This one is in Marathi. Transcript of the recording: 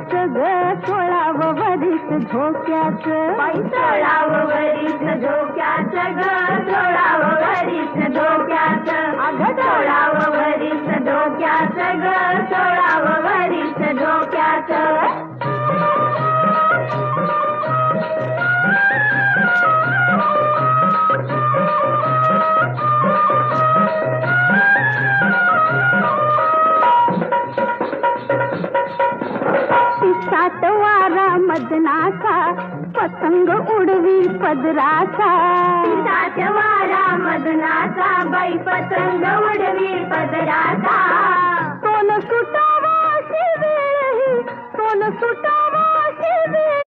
धोक्याचं ग 16 वरीस धोक्याचं. बाई 16 वरीस धोक्याचं ग 16 वरीस धोक्याचं. अगं 16 वरीस धोक्याचं ग 16 वरीस धोक्याचं. सात वारा मदनाचा पतंग उडवी पदराचा. सात वारा मदनाचा बाई पतंग उडवी पदराचा. सोन सुटावा शिवेळी सोन सुटावा शिवेळी